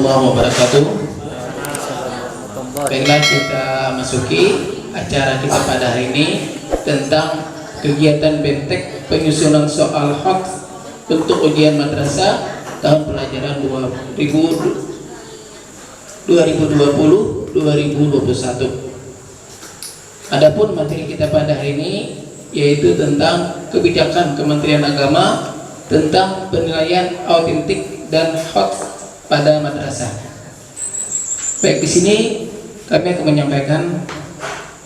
warahmatullahi wabarakatuh. Baiklah, kita masuki acara kita pada hari ini tentang kegiatan BEMTEK penyusunan soal hoax untuk ujian madrasah tahun pelajaran 2020-2021. Adapun materi kita pada hari ini yaitu tentang kebijakan Kementerian Agama tentang penilaian autentik dan hoax pada madrasah. Baik, di sini kami akan menyampaikan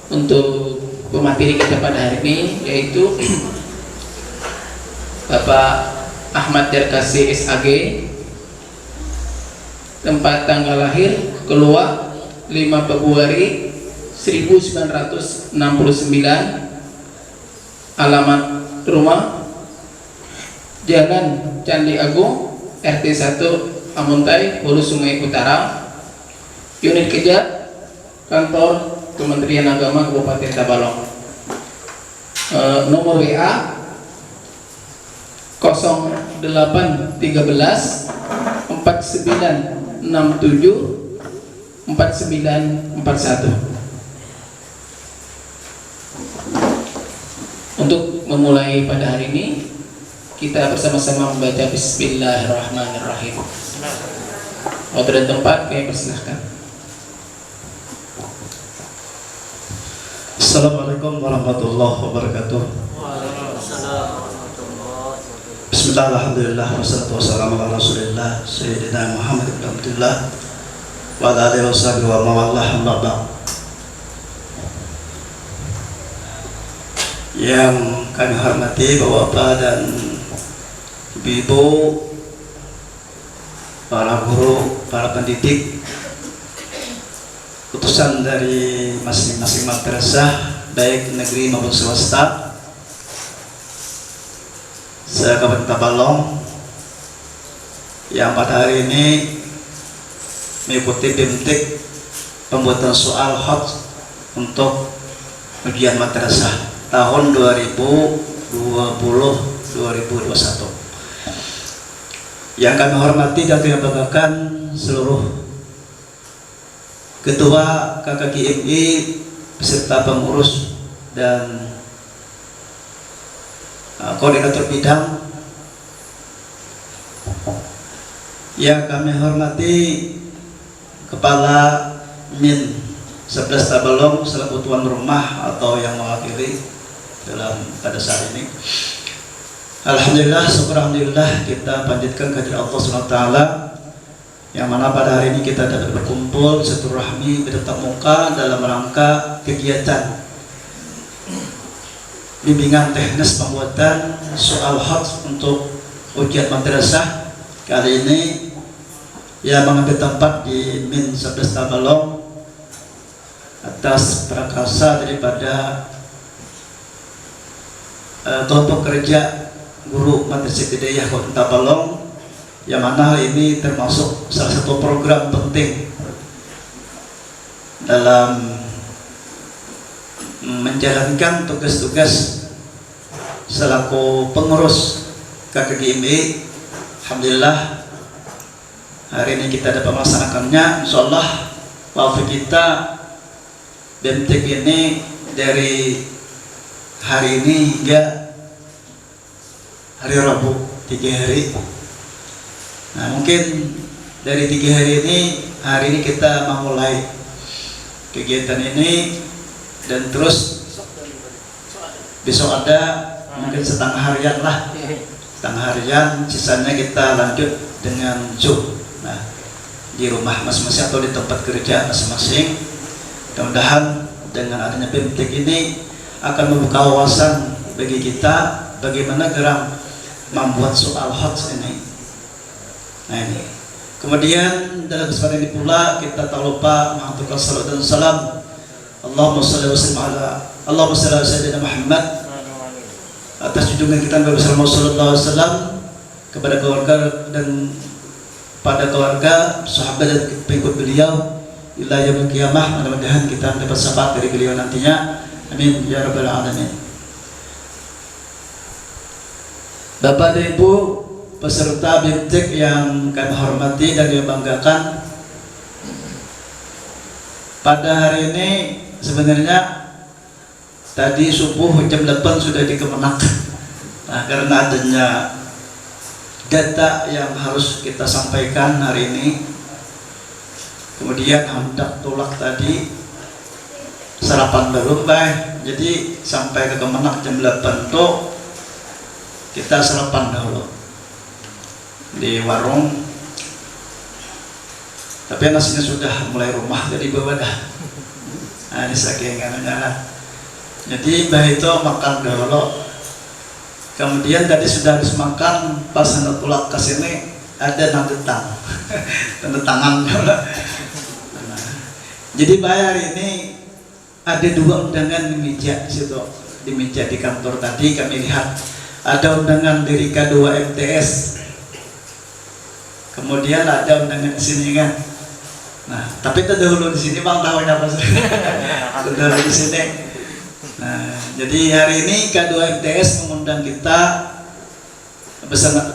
untuk pemateri kita pada hari ini yaitu Bapak Ahmad Darkasi SAG, tempat tanggal lahir Keluak 5 Februari 1969, alamat rumah Jalan Candi Agung RT 1 Amuntai, Hulu Sungai Utara, unit Kejat, kantor Kementerian Agama Kabupaten Tabalong. Nomor WA 0813 4967 4941. Untuk memulai pada hari ini, kita bersama-sama membaca Bismillahirrahmanirrahim. Waktu dan tempat kami persilahkan. Assalamualaikum warahmatullahi wabarakatuh. Bismillah, alhamdulillah, wassalatu wassalamu ala rasulillah Sayyidina Muhammad ibn Abdullah wa ala alihi wa sahbihi wa mawallah, amma ba'd. Yang kami hormati Bapak dan Ibu, para guru, para pendidik, utusan dari masing-masing madrasah baik negeri maupun swasta se-Kabupaten Tabalong yang pada hari ini mengikuti BEMTEK pembuatan soal hoax untuk ujian madrasah tahun 2020-2021. Yang kami hormati dan kami banggakan seluruh Ketua KKGMI beserta pengurus dan koordinator bidang. Yang kami hormati Kepala Min 11 Tabalong selaku tuan rumah atau yang mewakili dalam pada saat ini. Alhamdulillah, syukur alhamdulillah, kita panjatkan kehadirat Allah SWT yang mana pada hari ini kita dapat berkumpul silaturahmi bertatap muka dalam rangka kegiatan bimbingan teknis pembuatan soal hoax untuk ujian madrasah. Kali ini yang mengambil tempat di Min 11 Tabalong atas prakarsa daripada kelompok kerja guru Madrasah Ibtidaiyah Kabupaten Tabalong, yang mana hal ini termasuk salah satu program penting dalam menjalankan tugas-tugas selaku pengurus KKGMI. Alhamdulillah hari ini kita dapat melaksanakannya. Insyaallah wafat kita BEMTEK ini dari hari ini hingga hari Rabu 3 hari. Nah, mungkin dari 3 hari ini kita memulai kegiatan ini dan terus besok ada mungkin setengah harian lah, setengah harian, sisanya kita lanjut dengan Zoom. Nah, di rumah masing-masing atau di tempat kerja masing-masing. Mudah-mudahan dengan adanya BEMTEK ini akan membuka wawasan bagi kita bagaimana gerak membuat soal hoax ini. Nah, ini. Kemudian dalam kesempatan ini pula kita tak lupa mengaturkan salat dan salam Allahumma shalli wa sallim ala Sayyidina Muhammad atas junjungan kita Nabi sallallahu alaihi wasallam kepada keluarga dan pada keluarga, sahabat dan pengikut beliau ila yaumil qiyamah. Mudah-mudahan kita mendapat syafaat dari beliau nantinya. Amin ya rabbal alamin. Bapak dan Ibu peserta BEMTEK yang kami hormati dan kami banggakan, pada hari ini sebenarnya tadi subuh jam 8 sudah di Kemenak. Nah, karena adanya data yang harus kita sampaikan hari ini, kemudian hendak tolak tadi sarapan baru jadi sampai ke Kemenak jam 8 tuh kita sarapan dulu di warung, tapi nasinya sudah mulai rumah jadi bawa dah. Nah, ini saking anunya. Jadi mbah itu makan dulu, kemudian tadi sudah habis makan, pas hendak pulang ke sini ada tanda tangan. Nah, jadi mbah hari ini ada 2 undangan di meja situ, di meja di kantor tadi kami lihat ada undangan dari K2 MTS, kemudian ada undangan di sini kan. Nah, tapi terdahulu di sini bang tahu apa sih? Terdahulu di sini. Nah, jadi hari ini K2 MTS mengundang kita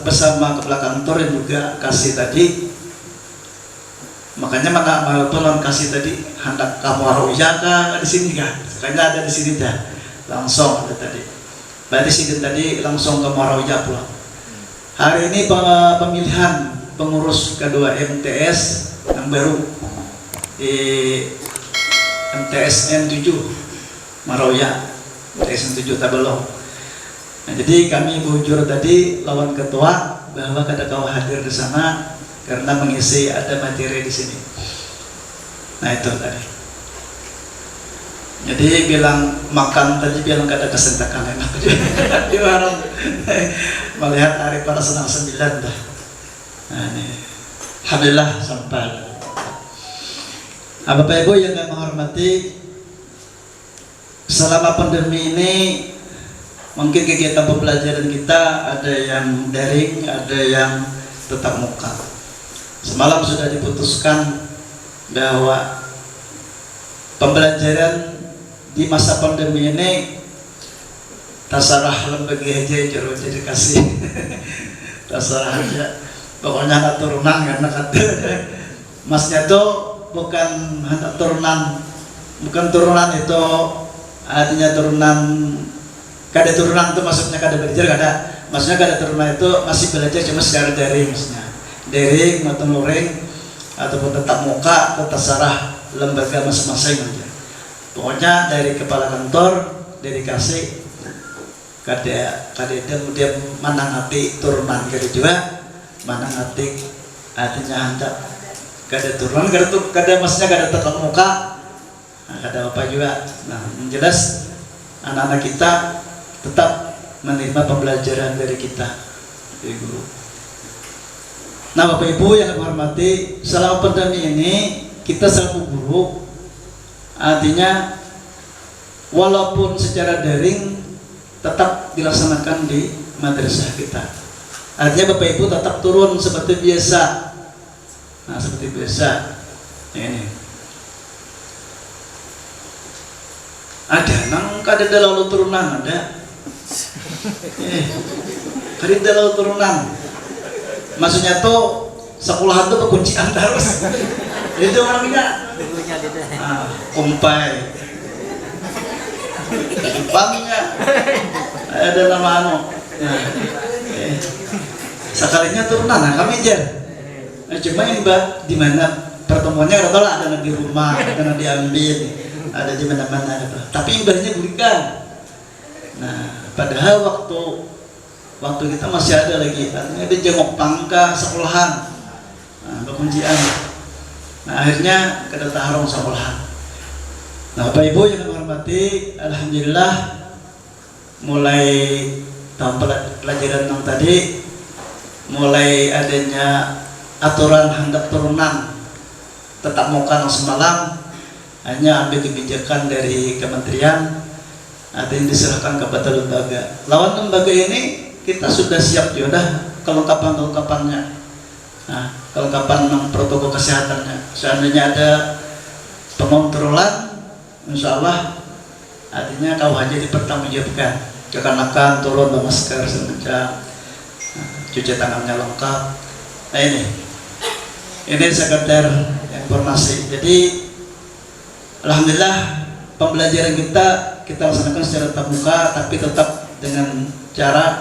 bersama kepala kantor dan juga kasih tadi. Makanya walaupun non kasih tadi hendak kamu haruja kan di sini kan, karena ada di sini dah langsung ada tadi. Berarti sini tadi langsung ke haruja pulang. Hari ini pemilihan pengurus K2 MTS yang baru di MTSN 7 Maroya, MTSN 7 Tabelong. Nah, jadi kami bujur tadi lawan ketua bahwa kada kau hadir di sana karena mengisi ada materi di sini. Nah, itu tadi. Jadi bilang makan tadi bilang kada kesentakan enak di warung. Melihat hari para senang 9 dah. Nah, ini alhamdulillah sampai. Bapak Ibu yang kami menghormati, selama pandemi ini mungkin kegiatan pembelajaran kita ada yang daring, ada yang tetap muka. Semalam sudah diputuskan bahwa pembelajaran di masa pandemi ini tasarah lembaga aja jadi kasih tasarah aja, pokoknya anak turunan karena kata masnya tuh bukan anak turunan, bukan turunan itu artinya turunan, kada turunan itu maksudnya kada belajar, kada maksudnya kada turunan itu masih belajar cuma secara daring, maksudnya daring atau luring ataupun tetap muka atau terserah lembaga masing-masing aja. Pokoknya dari kepala kantor dari kasih kada kemudian mana ngati turunan kada juga mana ngati artinya hendak kada turunan kada maksudnya kada tetap muka, nah, kada apa juga. Nah, yang jelas anak-anak kita tetap menerima pembelajaran dari kita, dari guru. Nah, Bapak Ibu yang saya hormati, selama pandemi ini kita selaku guru, artinya walaupun secara daring tetap dilaksanakan di madrasah kita. Artinya Bapak Ibu tetap turun seperti biasa. Nah, seperti biasa. Ini ada nang kada lalu turunan ada. Kada lalu turunan. Maksudnya tuh sekolahan tuh kekuncian terus. Itu orangnya. Kumpai. Jepangnya. Ada nama anu. Nah, sekalinya turunan, nah kami jar. Nah, cuma yang mbak di mana pertemuannya rata lah ada di rumah, ada diambil, ada di mana-mana gitu. Tapi imbahnya berikan. Nah, padahal waktu kita masih ada lagi, ada jengok pangka sekolahan, nah, kekuncian. Nah, akhirnya kita taharong sekolahan. Nah, Bapak Ibu yang menghormati, alhamdulillah mulai tahun pelajaran yang tadi mulai adanya aturan hendak turunan tetap muka semalam, hanya ambil kebijakan dari kementerian, artinya diserahkan kepada lembaga. Lawan lembaga ini kita sudah siap juga kelengkapannya. Nah, kelengkapan protokol kesehatannya. Seandainya ada pengontrolan, insya Allah artinya kau hanya dipertanggungjawabkan. Kekanakan turun masker semacam, cuci tangannya lengkap. Nah, ini sekedar informasi. Jadi Alhamdulillah pembelajaran kita laksanakan secara tatap muka, tapi tetap dengan cara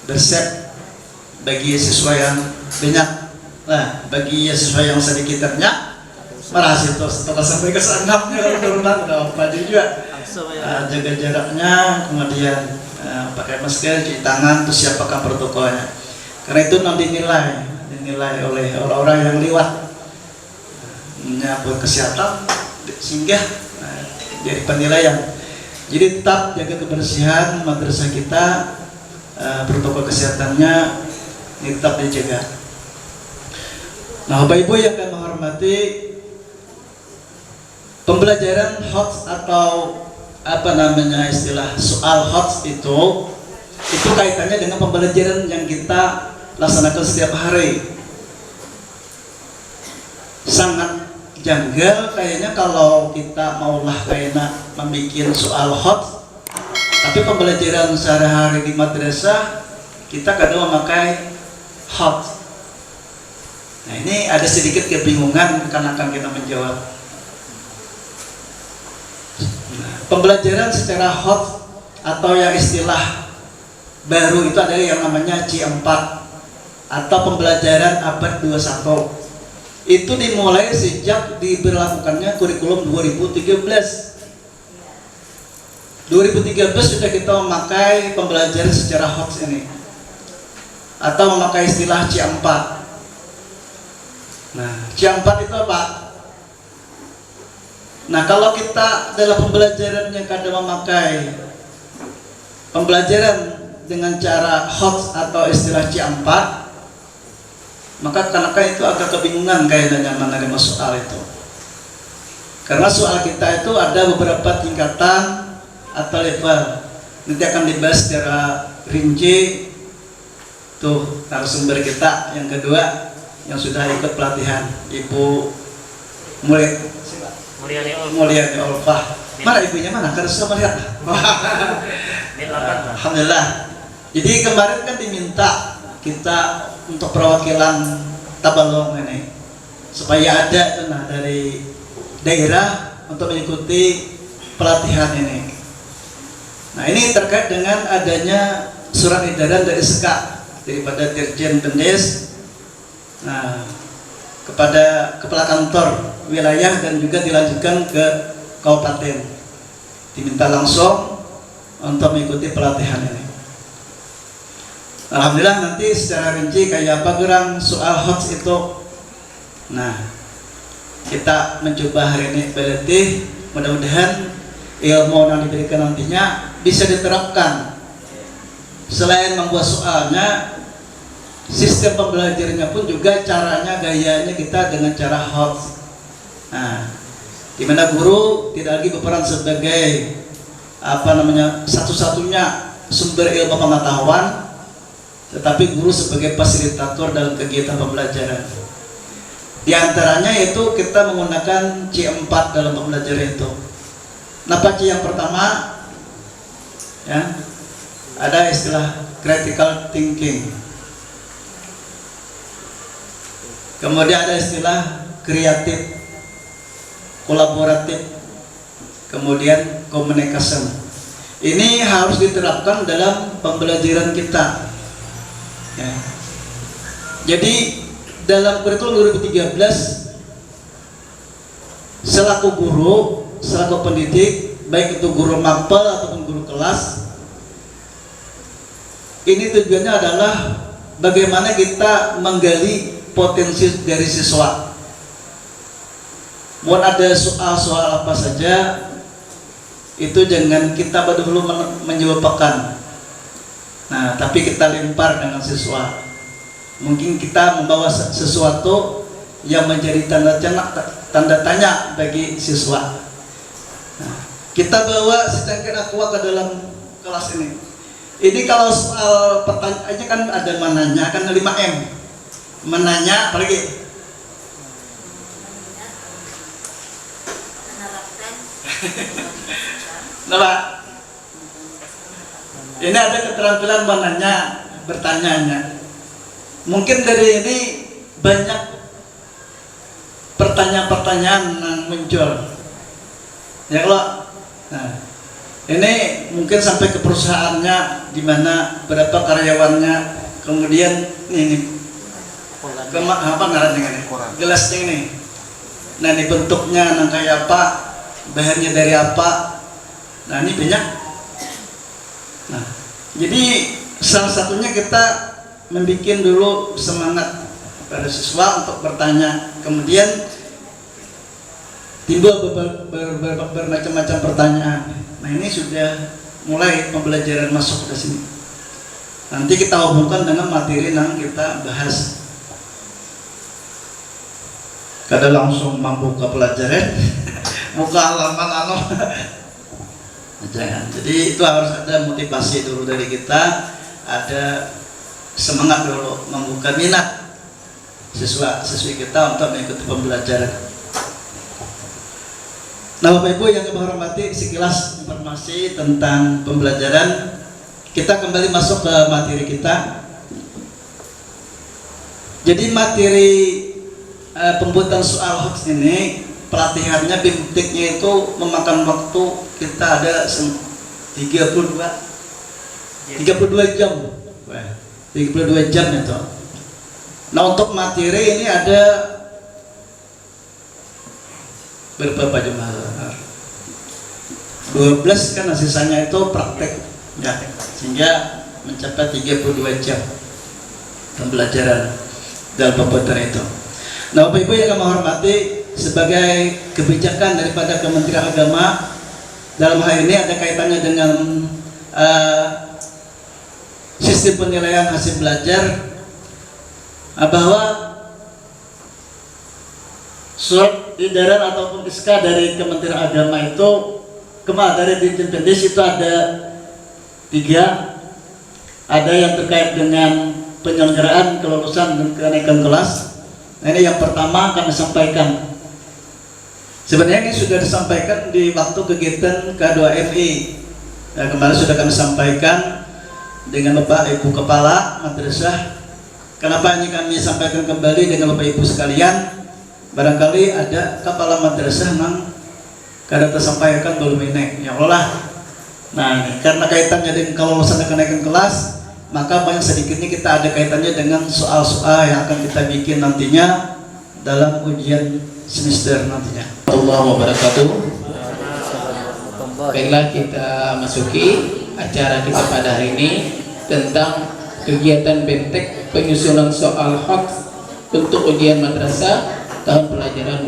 bersep bagi siswa yang banyak. Nah, bagi siswa yang sedikit banyak merasa itu setelah sampai ke sanapnya turunan udah apa juga. Jaga jaraknya, kemudian pakai masker, cuci tangan, terus siapkan protokolnya. Karena itu nanti dinilai oleh orang-orang yang lewat menyambut kesehatan sehingga jadi penilaian. Jadi tetap jaga kebersihan madrasah kita, protokol kesehatannya ini tetap dijaga. Nah, Bapak Ibu yang kami menghormati, pembelajaran HOTS atau apa namanya istilah soal HOTS itu kaitannya dengan pembelajaran yang kita laksanakan setiap hari. Sangat janggal kayaknya kalau kita maulah kayaknya membuat soal HOTS, tapi pembelajaran sehari-hari di madrasah kita kadang memakai HOTS. Nah, ini ada sedikit kebingungan karena akan kita menjawab. Pembelajaran secara HOTS atau yang istilah baru itu adalah yang namanya C4 atau pembelajaran abad 21. Itu dimulai sejak diberlakukannya kurikulum 2013. 2013 sudah kita memakai pembelajaran secara HOTS ini atau memakai istilah C4. Nah, C4 itu apa? Nah, kalau kita dalam pembelajaran yang kadang memakai pembelajaran dengan cara HOTS atau istilah C4, maka kanak-kanak itu agak kebingungan kayaknya menerima soal itu. Karena soal kita itu ada beberapa tingkatan atau level. Nanti akan dibahas secara rinci tuh narasumber kita yang kedua yang sudah ikut pelatihan, Ibu Mulyani Olfah. Mana ibunya mana? Karena sudah melihat. Alhamdulillah. Jadi kemarin kan diminta kita untuk perwakilan Tabalong ini supaya ada itu dari daerah untuk mengikuti pelatihan ini. Nah, ini terkait dengan adanya surat edaran dari SK daripada Dirjen Pendes, nah, kepada kepala kantor wilayah dan juga dilanjutkan ke kabupaten, diminta langsung untuk mengikuti pelatihan ini. Alhamdulillah nanti secara rinci kayak apa gerang soal HOTS itu. Nah, kita mencoba hari ini berlatih, mudah-mudahan ilmu yang diberikan nantinya bisa diterapkan. Selain membuat soalnya, sistem pembelajarannya pun juga caranya, gayanya kita dengan cara HOTS. Nah, di mana guru tidak lagi berperan sebagai satu-satunya sumber ilmu pengetahuan, tetapi guru sebagai fasilitator dalam kegiatan pembelajaran. Di antaranya yaitu kita menggunakan C4 dalam pembelajaran itu. Napa C yang pertama? Ya, ada istilah critical thinking. Kemudian ada istilah kreatif, kolaboratif, kemudian communication. Ini harus diterapkan dalam pembelajaran kita. Ya. Jadi dalam kurikulum 2013 selaku guru, selaku pendidik, baik itu guru mapel ataupun guru kelas, ini tujuannya adalah bagaimana kita menggali potensi dari siswa. Mau ada soal-soal apa saja, itu jangan kita dulu menjawabkan. Nah, tapi kita lempar dengan siswa. Mungkin kita membawa sesuatu yang menjadi tanda tanya bagi siswa. Nah, kita bawa secangkir aqua ke dalam kelas ini. Ini kalau soal pertanyaannya kan ada mananya, kan 5M. Menanya, apalagi? Nah, Pak, ini ada keterampilan menanya, bertanyanya. Mungkin dari ini banyak pertanyaan-pertanyaan yang muncul. Ya kalau, nah, ini mungkin sampai ke perusahaannya, di mana berapa karyawannya, kemudian ini apa ngarannya ini, gelasnya ini. Nah ini bentuknya nang kayak apa, bahannya dari apa. Nah ini banyak. Nah jadi salah satunya kita membuat dulu semangat pada siswa untuk bertanya, kemudian timbul bermacam-macam pertanyaan. Nah ini sudah mulai pembelajaran masuk ke sini. Nanti kita hubungkan dengan materi yang kita bahas. Kada langsung membuka pelajaran, buka halaman jangan. Jadi itu harus ada motivasi dulu dari kita, ada semangat dulu, membuka minat siswi kita untuk mengikuti pembelajaran. Nah Bapak Ibu yang kami hormati, sekilas informasi tentang pembelajaran. Kita kembali masuk ke materi kita. Jadi materi pembuatan soal hoax ini, pelatihannya BIMTIK-nya itu memakan waktu kita ada 32 jam. 32 jam itu. Nah untuk materi ini ada berapa jemaah? 12 kan, sisanya itu praktek ya, sehingga mencapai 32 jam pembelajaran dalam pembuatan itu. Nah Bapak Ibu yang kami hormati, sebagai kebijakan daripada Kementerian Agama dalam hal ini ada kaitannya dengan sistem penilaian hasil belajar, bahwa surat edaran ataupun SK dari Kementerian Agama itu dari Dirjen Pendidik itu ada 3. Ada yang terkait dengan penyelenggaraan kelulusan dan kenaikan kelas. Nah, ini yang pertama kami sampaikan. Sebenarnya ini sudah disampaikan di waktu kegiatan K2MI. Nah, kemarin sudah kami sampaikan dengan Bapak Ibu Kepala Madrasah. Kenapa ini kami sampaikan kembali dengan Bapak Ibu sekalian? Barangkali ada kepala madrasah yang kadang tersampaikan belum ini, ya Allah. Nah, karena kaitannya dengan kelulusan dan kenaikan kelas, maka banyak sedikitnya kita ada kaitannya dengan soal-soal yang akan kita bikin nantinya dalam ujian semester nantinya. Assalamualaikum warahmatullahi wabarakatuh. Baiklah, kita masuki acara kita pada hari ini tentang kegiatan BIMTIK penyusunan soal hoax untuk ujian madrasah tahun pelajaran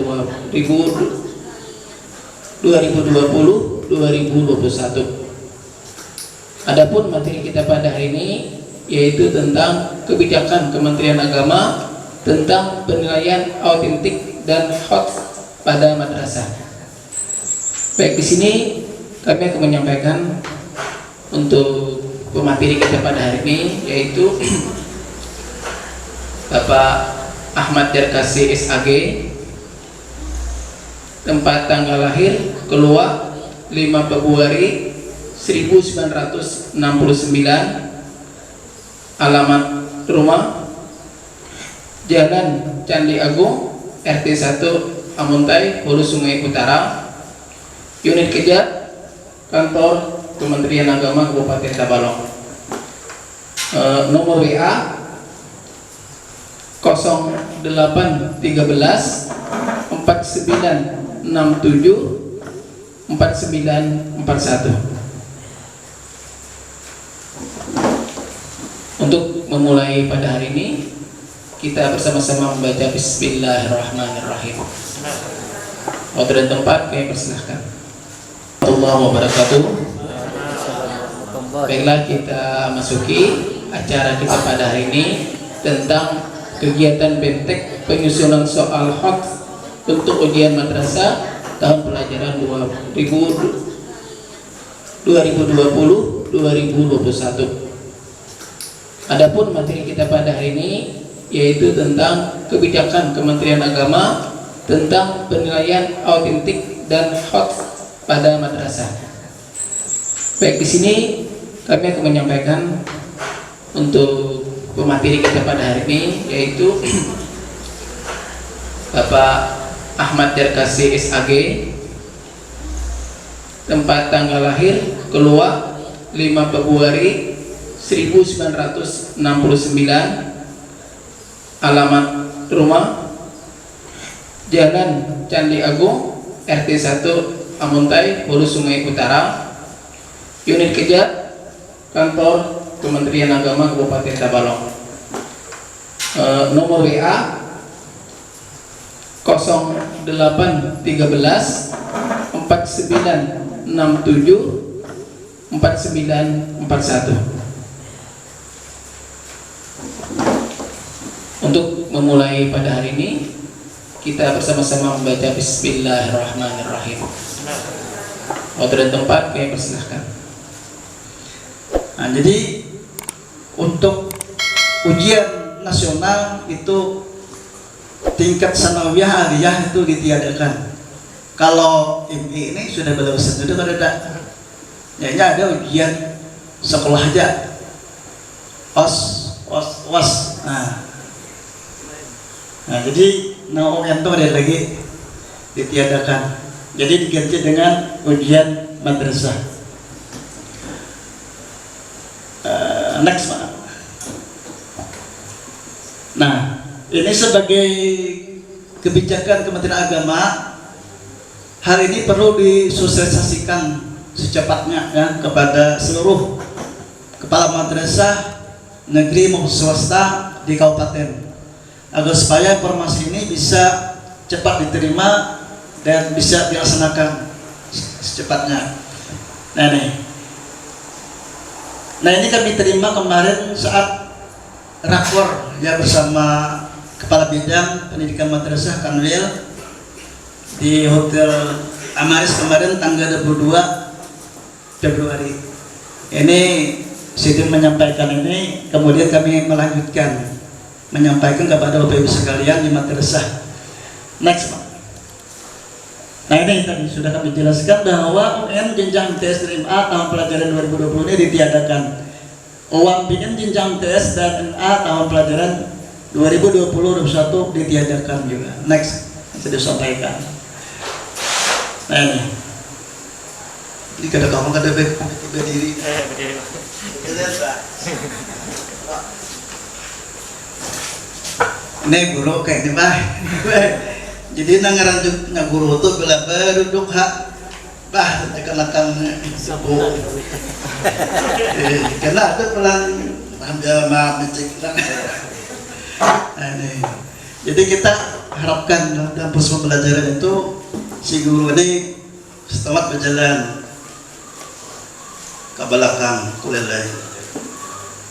2020-2021. Adapun materi kita pada hari ini yaitu tentang kebijakan Kementerian Agama tentang penilaian autentik dan hoax pada madrasah. Baik, di sini kami akan menyampaikan untuk pemateri kita pada hari ini yaitu Bapak Ahmad Jarkasi SAG, tempat tanggal lahir keluar 5 Februari 1969, alamat rumah Jalan Candi Agung, RT 1 Amuntai, Hulu Sungai Utara, unit Kejar, kantor Kementerian Agama Kabupaten Tabalong. Nomor WA 0813 4967 4941. Untuk memulai pada hari ini, kita bersama-sama membaca Bismillahirrahmanirrahim. Waktu dan tempat kami persilahkan. Assalamualaikum warahmatullahi wabarakatuh. Baiklah, kita masuki acara kita pada hari ini tentang kegiatan BIMTIK penyusunan soal hoax untuk ujian madrasah tahun pelajaran 2020-2021. Adapun materi kita pada hari ini yaitu tentang kebijakan Kementerian Agama tentang penilaian autentik dan hoax pada madrasah. Baik, di sini kami akan menyampaikan untuk pemateri kita pada hari ini yaitu Bapak Ahmad Jarkasi SAG, tempat tanggal lahir keluar 5 Februari 1969, alamat rumah Jalan Candi Agung, RT 1 Amuntai, Hulu Sungai Utara, unit Kejar, kantor Kementerian Agama Kabupaten Tabalong. Nomor WA 0813 4967 4941. Untuk memulai pada hari ini, kita bersama-sama membaca Bismillahirrahmanirrahim. Waktu dan tempat kami persilahkan. Nah, jadi untuk ujian nasional itu tingkat sanawiyah aliyah itu ditiadakan. Kalau MI ini sudah berlulusan itu kan ada, ya ada ujian sekolah aja, OS. Nah, jadi yang itu ada lagi ditiadakan. Jadi diganti dengan ujian madrasah. Next, Pak. Nah, ini sebagai kebijakan Kementerian Agama, hal ini perlu disosialisasikan secepatnya ya kepada seluruh kepala madrasah negeri maupun swasta di kabupaten, agar supaya informasi ini bisa cepat diterima dan bisa dilaksanakan secepatnya. Nah ini kami terima kemarin saat rakor ya bersama Kepala Bidang Pendidikan Madrasah Kanwil di Hotel Amaris kemarin tanggal 22 Februari. Ini Sidin menyampaikan ini, kemudian kami melanjutkan menyampaikan kepada Bapak Ibu sekalian di madrasah. Next, Pak. Nah ini tadi sudah kami jelaskan bahwa UN jenjang tes NA tahun pelajaran 2020 ini ditiadakan. UAMPN jenjang tes dan NA tahun pelajaran 2020-2021 ditiadakan juga. Next, bisa disampaikan. Nah ini kada kamu kada berdiri. Berdiri. Ini guru kayak ini Pak. Jadi nangaranjuk na guru tuh bila duduk hak bah tekan-tekan sabu. Karena ada pelan ambil mencek. Jadi kita harapkan dalam proses pembelajaran itu si guru ini setelah berjalan ke belakang kulelai,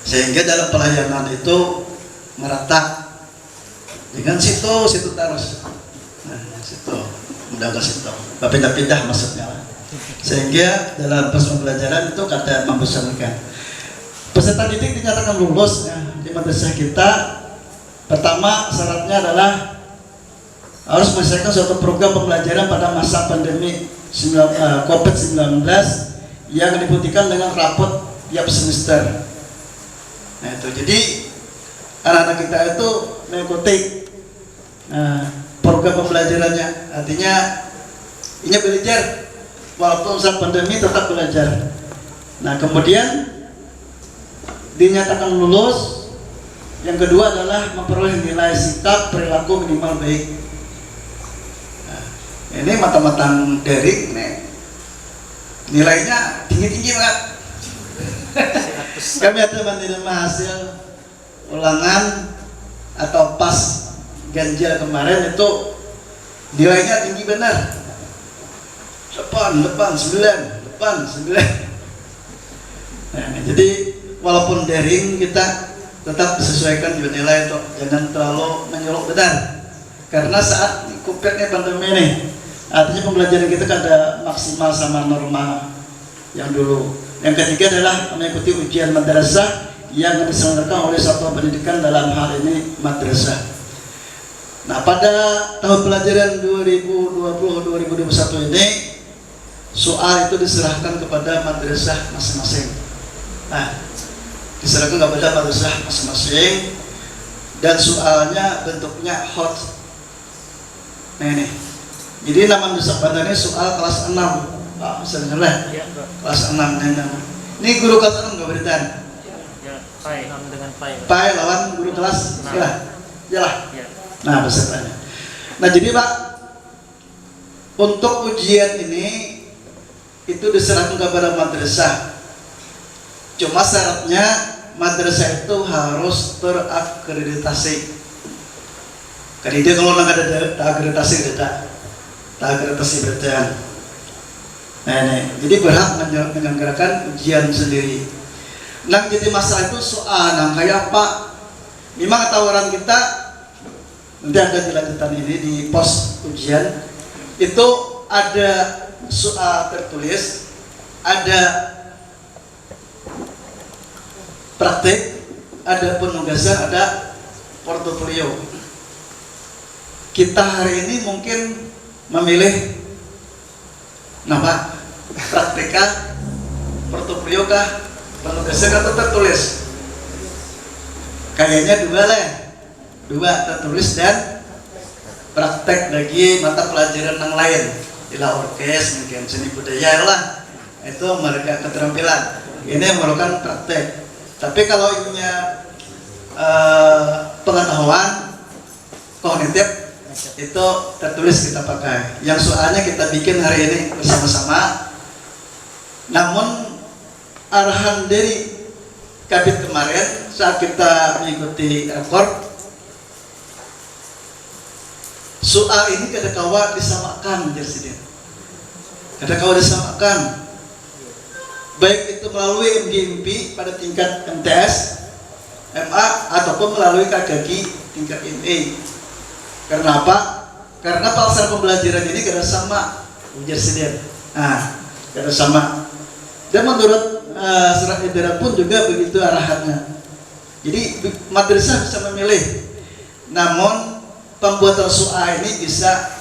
sehingga dalam pelayanan itu merata dengan situ terus. Nah, situ mudah ke situ pindah-pindah maksudnya, sehingga dalam proses pembelajaran itu kata membesarkan peserta didik dinyatakan lulus ya, di madrasah kita. Pertama syaratnya adalah harus menyelesaikan suatu program pembelajaran pada masa pandemi COVID-19 yang dibuktikan dengan rapot tiap semester. Nah itu jadi anak-anak kita itu mengikuti program pembelajarannya, artinya ini belajar walaupun saat pandemi tetap belajar. Nah kemudian dinyatakan lulus. Yang kedua adalah memperoleh nilai sikap perilaku minimal baik. Nah, ini mata-matang daring nih, nilainya tinggi-tinggi banget. Kami ada menerima hasil ulangan atau pas ganjil kemarin itu nilainya tinggi benar. 9. Nah, jadi walaupun daring kita tetap disesuaikan juga nilai itu, jangan terlalu menyolok benar. Karena saat COVID-nya pandemi ini, artinya pembelajaran kita ada maksimal sama norma yang dulu. Yang ketiga adalah mengikuti ujian madrasah yang diselenggarakan oleh satuan pendidikan, dalam hal ini madrasah. Nah pada tahun pelajaran 2020-2021 ini soal itu diserahkan kepada madrasah masing-masing. Nah diserahkan kepada madrasah masing-masing dan soalnya bentuknya hot. Nah ini, jadi nama madrasah pada ini soal kelas 6 Pak misalnya lah Ya, Pak. kelas 6 ini guru kelas 6 nggak beritaan Ya, Pai dengan Pai. Pak. Pak lawan guru kelas Nah. jelas Ya. nah pesertanya. Nah jadi Pak, untuk ujian ini itu diserahkan kepada madrasah, cuma syaratnya madrasah itu harus terakreditasi. Karena dia kalau nggak ada akreditasi berjalan. Nah, jadi berhak menyelenggarakan ujian sendiri. Nah, jadi masalah itu soal kayak apa? Memang tawaran kita nanti ada di lanjutan ini di pos ujian itu ada soal tertulis, ada praktek, ada penugasan, ada portofolio. Kita hari ini mungkin memilih nama praktek kah, portofolio kah, penugasan atau tertulis. Kayaknya dua tertulis dan praktek bagi mata pelajaran yang lain. Ila orkes mungkin seni budaya lah, itu mereka keterampilan. Ini memerlukan praktek. Tapi kalau ininya pengetahuan kognitif itu tertulis kita pakai. Yang soalnya kita bikin hari ini bersama-sama. Namun arahan dari Kabit kemarin saat kita mengikuti rekor, soal ini kadang-kala disamakan Presiden. Kadang-kala disamakan. Baik itu melalui MGMP pada tingkat MTS, MA ataupun melalui KKG tingkat MA. Karena apa? Karena pelaksanaan pembelajaran ini kada sama Presiden. Nah, kada sama. Dan menurut surat edaran pun juga begitu arahannya. Jadi madrasah bisa memilih. Namun pembuatan soal ini bisa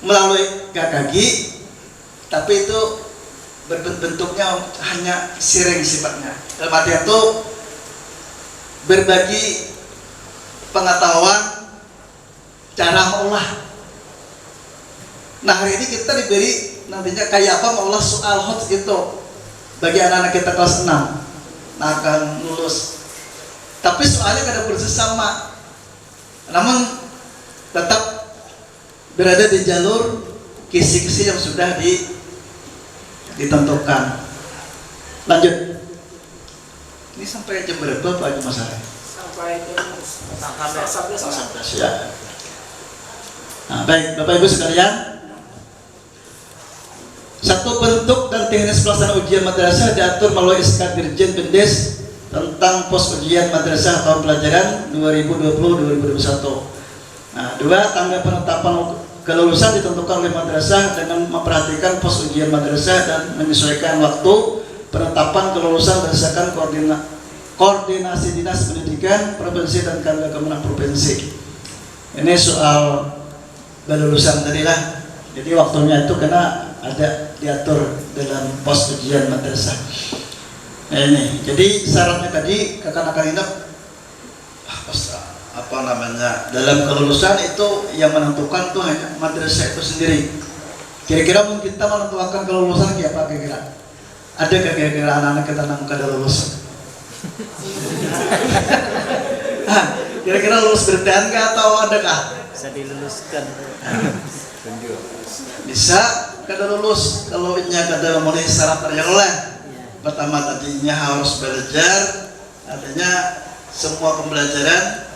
melalui KKG, tapi itu bentuknya hanya sharing sifatnya. Dalam artian itu berbagi pengetahuan cara mengolah. Nah hari ini kita diberi nantinya kayak apa mengolah soal hot gitu bagi anak-anak kita kelas 6 nah akan lulus. Tapi soalnya kada persis sama, namun tetap berada di jalur kisi-kisi yang sudah ditentukan. Lanjut. Ini sampai jam berapa Pak Mas Ari? Sampai jam 11 Ya. Nah, baik Bapak Ibu sekalian, satu bentuk dan teknis pelaksanaan ujian madrasah diatur melalui SK Dirjen Pendes tentang pos ujian madrasah tahun pelajaran 2020-2021. Nah, dua, tanggal penetapan kelulusan ditentukan oleh madrasah dengan memperhatikan pos ujian madrasah dan menyesuaikan waktu penetapan kelulusan berdasarkan koordinasi dinas pendidikan provinsi dan kemenang provinsi. Ini soal kelulusan tadi lah. Jadi waktunya itu kena ada diatur dalam pos ujian madrasah. Nah ini, jadi syaratnya tadi kakak-kakak ini apa namanya dalam kelulusan itu yang menentukan tuh hanya madrasah itu sendiri. Kira-kira mungkin kita menentukan kelulusan kayak apa kira-kira? Ada kira-kira anak-anak kita nang kada lulus? Kira-kira lulus bertahan kah atau adakah? Bisa diluluskan. Bisa kada lulus kalau inya kada memenuhi syarat yang lain. Pertama tadinya harus belajar, artinya semua pembelajaran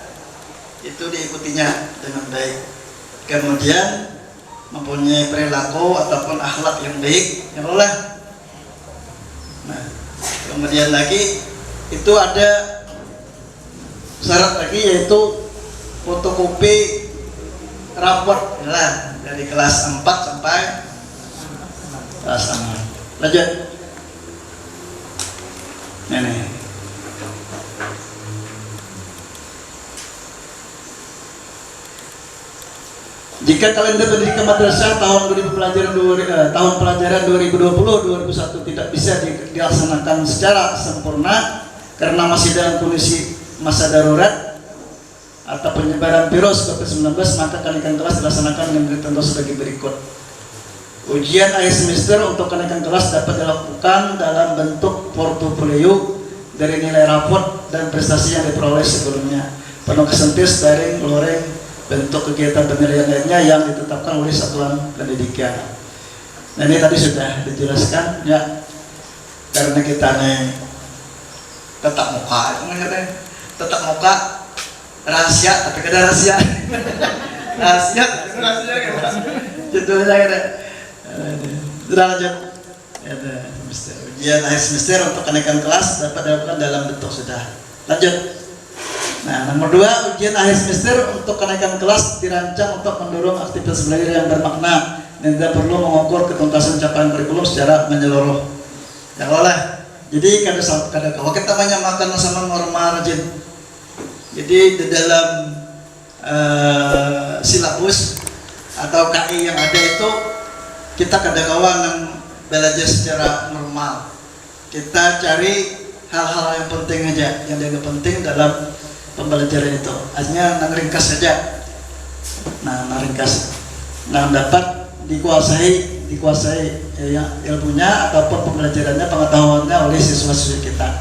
itu diikutinya dengan baik. Kemudian mempunyai perilaku ataupun akhlak yang baik, yang lain. Nah, kemudian lagi itu ada syarat lagi yaitu fotokopi raport lah dari kelas 4 sampai kelas 6. Lanjut. Nih. Jika kalender pendidikan madrasah tahun pelajaran 2020-2021 tidak bisa dilaksanakan secara sempurna karena masih dalam kondisi masa darurat atau penyebaran virus COVID-19, maka kenaikan kelas dilaksanakan dengan ketentuan sebagai berikut. ujian akhir semester untuk kenaikan kelas dapat dilakukan dalam bentuk portofolio dari nilai raport dan prestasi yang diperoleh sebelumnya. Penuh kesentis, daring, loreng, bentuk kegiatan penilaian lainnya yang ditetapkan oleh satuan pendidikan. Nah, ini tadi sudah dijelaskan ya, karena kita nih tetap muka, tetap muka rahasia, tapi kada rahasia, rahasia kan, judulnya kan. Sudah lanjut. Ujian akhir semester untuk kenaikan kelas dapat dilakukan dalam bentuk sudah. Lanjut. Nah, nomor 2, ujian akhir semester untuk kenaikan kelas dirancang untuk mendorong aktivitas belajar yang bermakna dan tidak perlu mengukur ketuntasan capaian kurikulum secara menyeluruh. Ya lah. Jadi kalau kita menyamakan sama norma rajin. Jadi di dalam silabus atau KI yang ada itu kita kadang-kadang belajar secara normal. Kita cari hal-hal yang penting aja, yang dianggap penting dalam pembelajaran itu. Hanya ringkas saja. Nah, ringkas. Nah, dapat dikuasai ya, ilmunya ataupun pembelajarannya, pengetahuannya oleh siswa-siswi kita.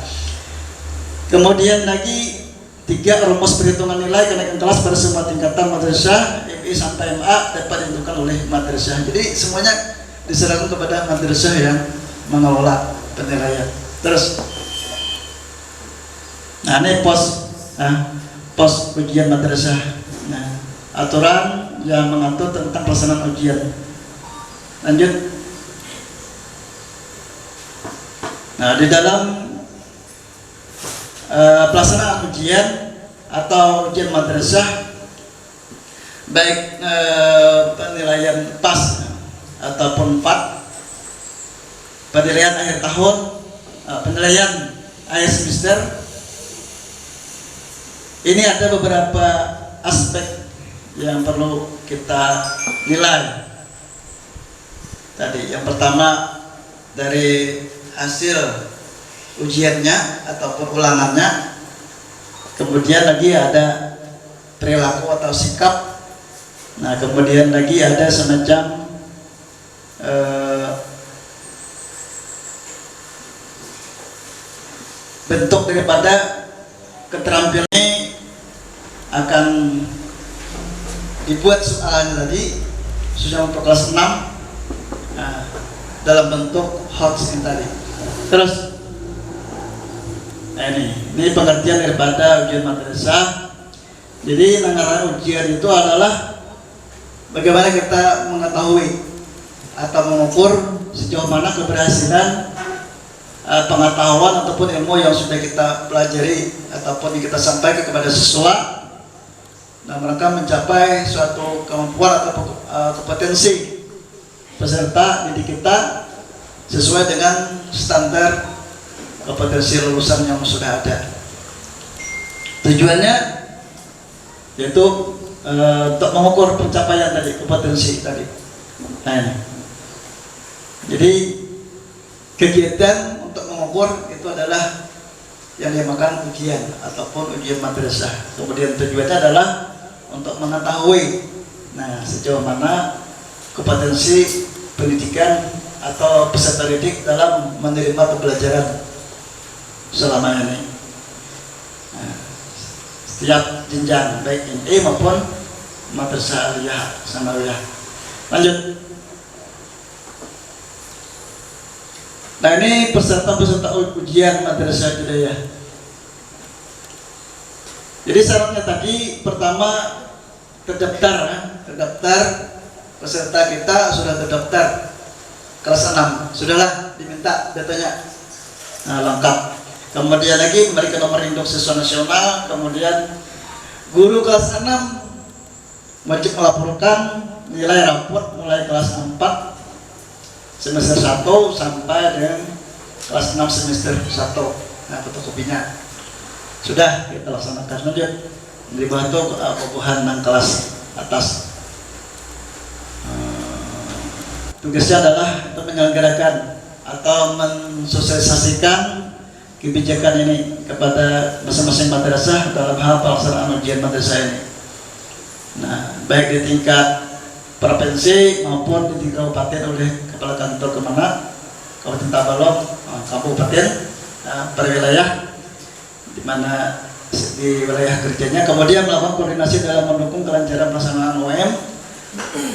Kemudian lagi 3, rumus perhitungan nilai kenaikan kelas pada semua tingkatan madrasah MI sampai MA dapat ditentukan oleh madrasah. Jadi semuanya diserahkan kepada madrasah yang mengelola penilaian. Terus, nah ini pos ujian madrasah. Nah, aturan yang mengatur tentang pelaksanaan ujian. Lanjut. Nah, di dalam pelaksanaan ujian atau ujian madrasah, baik penilaian PAS ataupun PAT, penilaian akhir tahun, penilaian akhir semester, ini ada beberapa aspek yang perlu kita nilai. Tadi yang pertama dari hasil ujiannya ataupun ulangannya, kemudian lagi ada perilaku atau sikap. Nah, kemudian lagi ada semacam bentuk daripada keterampilan ini akan dibuat soalnya tadi sudah untuk kelas 6. Nah, dalam bentuk HOTS ini tadi. Terus, nah ini pengertian daripada ujian madrasah. Jadi nama ujian itu adalah bagaimana kita mengetahui atau mengukur sejauh mana keberhasilan pengetahuan ataupun ilmu yang sudah kita pelajari ataupun yang kita sampaikan kepada siswa. Nah, mereka mencapai suatu kemampuan atau kompetensi peserta didik kita sesuai dengan standar kompetensi lulusan yang sudah ada. Tujuannya yaitu untuk mengukur pencapaian tadi, kompetensi tadi. Nah, ini. Jadi kegiatan untuk mengukur itu adalah yang dinamakan ujian ataupun ujian madrasah. Kemudian tujuannya adalah untuk mengetahui sejauh mana kompetensi pendidikan atau peserta didik dalam menerima pembelajaran selama ini. Nah, setiap jenjang baik MI maupun madrasah aliyah sanawiyah. Lanjut. Nah, ini peserta ujian madrasah Hidayah. Jadi syaratnya tadi pertama terdaftar peserta kita sudah terdaftar kelas 6, sudahlah diminta datanya lengkap. Kemudian lagi memberikan nomor induk siswa nasional. Kemudian guru kelas 6 wajib melaporkan nilai raport mulai kelas 4 semester 1 sampai dengan kelas 6 semester 1. Nah, fotokopinya sudah kita laksanakan. Lanjut, dibantu kebutuhan kelas atas. Tugasnya adalah untuk menyelenggarakan atau mensosialisasikan kebijakan ini kepada masing-masing madrasah dalam hal pelaksanaan ujian madrasah ini. Nah, baik di tingkat provinsi maupun di tingkat kabupaten oleh Kepala Kantor Kemenak Kabupaten Tabalong, kabupaten per wilayah, di mana di wilayah kerjanya, kemudian melakukan koordinasi dalam mendukung kelancaran pelaksanaan OM.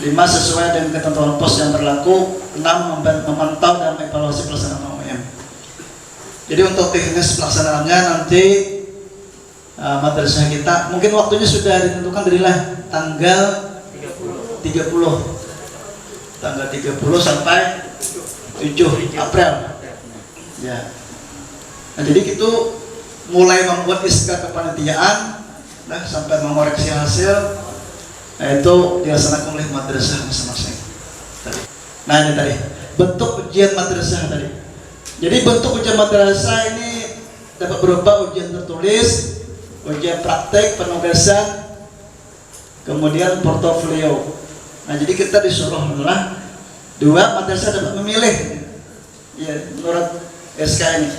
5. Sesuai dengan ketentuan pos yang berlaku. 6. Memantau dan evaluasi pelaksanaan OM. Jadi untuk teknis pelaksanaannya nanti madrasah kita mungkin waktunya sudah ditentukan dari tanggal 30 sampai 7 April ya. Nah, jadi itu mulai membuat SK kepanitiaan sampai mengoreksi hasil. Nah, itu dilaksanakan oleh madrasah masing-masing. Nah, ini tadi bentuk ujian madrasah tadi. Jadi bentuk ujian madrasah ini dapat berupa ujian tertulis, ujian praktek, penugasan, kemudian portofolio. Nah, jadi kita disuruh adalah 2, madrasah dapat memilih ya, menurut SK ini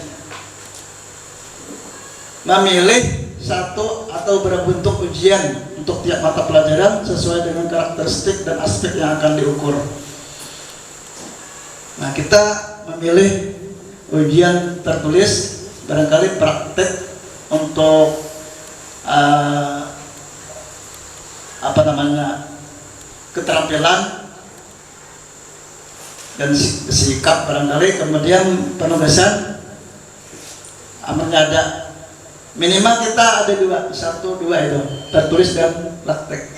memilih 1 atau berbentuk ujian untuk tiap mata pelajaran sesuai dengan karakteristik dan aspek yang akan diukur. Nah, kita memilih ujian tertulis, barangkali praktek untuk keterampilan dan sikap barangkali, kemudian penugasan ada minimal kita ada 2 itu tertulis dan praktek.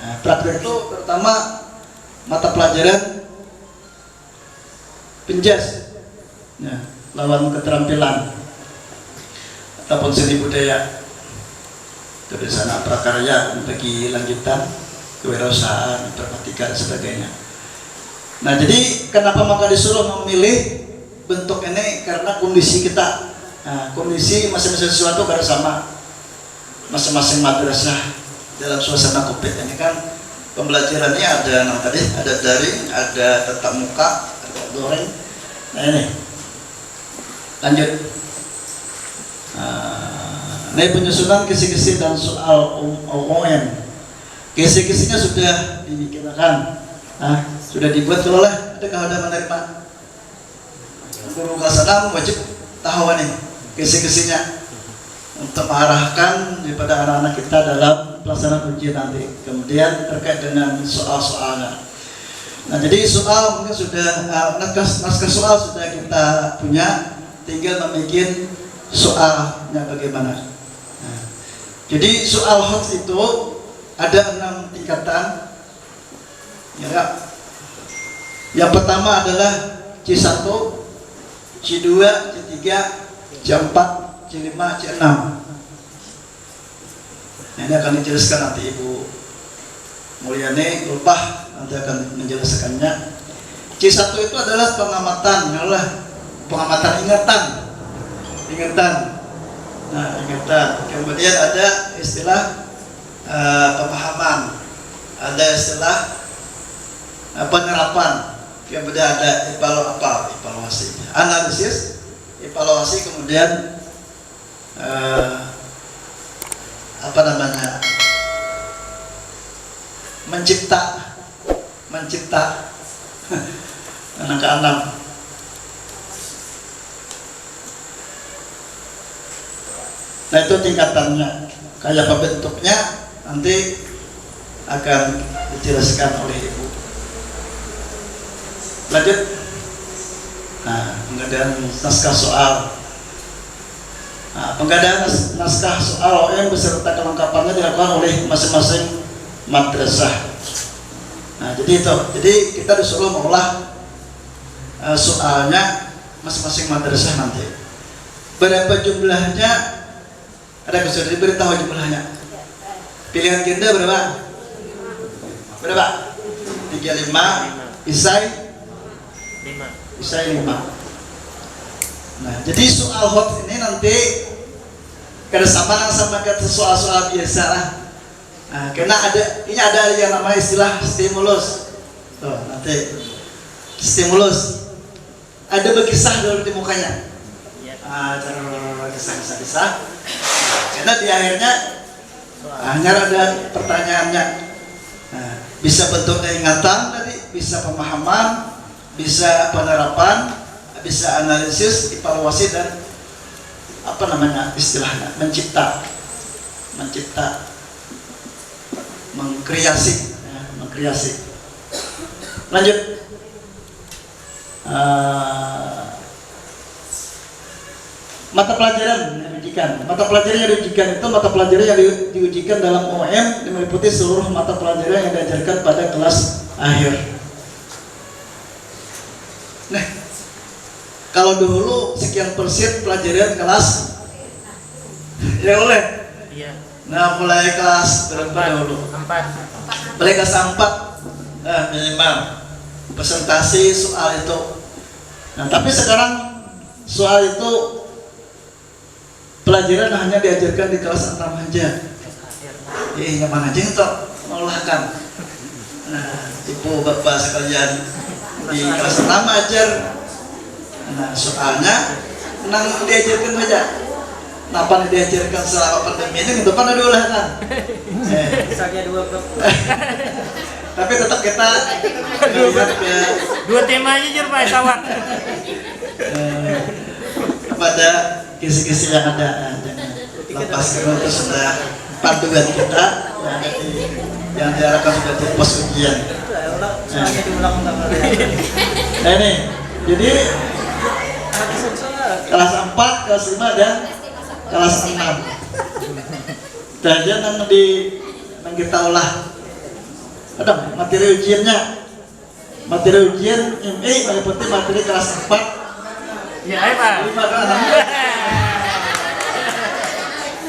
Nah, praktek itu terutama mata pelajaran penjas ya, lawan keterampilan ataupun seni budaya, kebiasaan prakarya, bagi lanjutan, kewirausahaan, informatika dan sebagainya. Nah, jadi kenapa maka disuruh memilih bentuk ini? Karena kondisi kita, kondisi masing-masing siswa itu kan sama, masing-masing madrasah dalam suasana COVID ini kan pembelajarannya ada tadi, ada daring, ada tatap muka, ada daring. Nah, ini lanjut. Ini penyusunan kisi-kisi dan soal OM. Kisi-kisinya sudah dibikinkan, sudah dibuat. Kalau adakah ada menerima guru kelas 6 wajib tahu nih kisi-kisinya untuk mengarahkan daripada anak-anak kita dalam pelaksanaan ujian nanti. Kemudian terkait dengan soal-soalnya. Nah, jadi soal mungkin sudah naskah soal sudah kita punya, tinggal membuat soalnya bagaimana. Nah, jadi soal HOTS itu ada 6 tingkatan. Ya, yang pertama adalah C1, C2, C3, C4, C5, C6. Nah, ini akan dijelaskan nanti Ibu Mulyani Lupah nanti akan menjelaskannya. C1 itu adalah pengamatan, ingatan. Nah, ingatan. Kemudian ada istilah pemahaman, ada istilah penerapan, kemudian ada evaluasi, analisis, evaluasi, kemudian mencipta anak ke-6. Nah, itu tingkatannya, kayak apa bentuknya nanti akan dijelaskan oleh Ibu. Lanjut. Nah, pengadaan naskah soal. Nah, pengadaan naskah soal OM beserta kelengkapannya dilakukan oleh masing-masing madrasah. Nah, jadi itu. Jadi kita disuruh mengolah soalnya masing-masing madrasah nanti. Berapa jumlahnya? Ada sudah diberitahu jumlahnya. Pilihan ganda berapa? Berapa? 35. Isai 5. Nah, jadi soal hot ini nanti kerjasama sama kayak soal-soal biasa lah. Nah, karena ini ada yang namanya istilah stimulus. Tuh, nanti stimulus. Ada berkisah dulu di mukanya. Kisah. Karena di akhirnya hanya ada pertanyaannya. Nah, bisa bentuknya ingatan tadi, bisa pemahaman, bisa penerapan, bisa analisis, evaluasi, dan apa namanya istilahnya, mencipta, mengkreasi, ya, mengkreasi. Lanjut. Mata pelajaran yang diujikan. Mata pelajaran yang diujikan itu mata pelajaran yang diujikan dalam OM meliputi seluruh mata pelajaran yang diajarkan pada kelas akhir. Nah, kalau dulu sekian persen pelajaran kelas, ya boleh. Iya. Nah, mulai kelas berapa dulu? 4. Mulai kelas 4, minimal presentasi soal itu. Nah, tapi sekarang soal itu pelajaran hanya diajarkan di kelas 6 aja. Nyaman aja untuk mengolahkan. Nah, ibu bapak sekalian di kelas 6 ajar. Nah, soalnya nang diajarkan aja. Kenapa diajarkan selama pandemi ini? Itu kan ada olahkan. Saya 2 bab. Tapi tetap kita melihat ke 2 tema aja jur Pak sawat. pada kisi-kisi yang ada. Lepaskan itu sudah panduan kita yang diarahkan sudah di pos ujian. Nah ini, jadi kelas 4, kelas 5 dan kelas 6. Dan dia yang kita olah. Ada materi ujiannya. Materi ujian MI meliputi materi kelas 4. Ya, ayo Pak. 5 dan 6.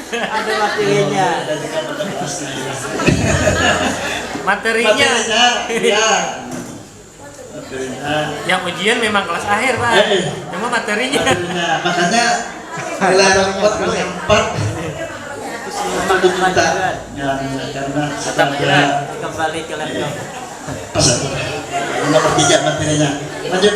Ada materinya. Dan juga pada kelasnya. Materinya. Ya. Materinya. Yang ujian memang kelas akhir Pak. Cuma materinya. Makanya nilai rapot kelas 4 itu diminta. Ya, karena setelah kembali ke laptop. pas nomor 3 materinya. Lanjut.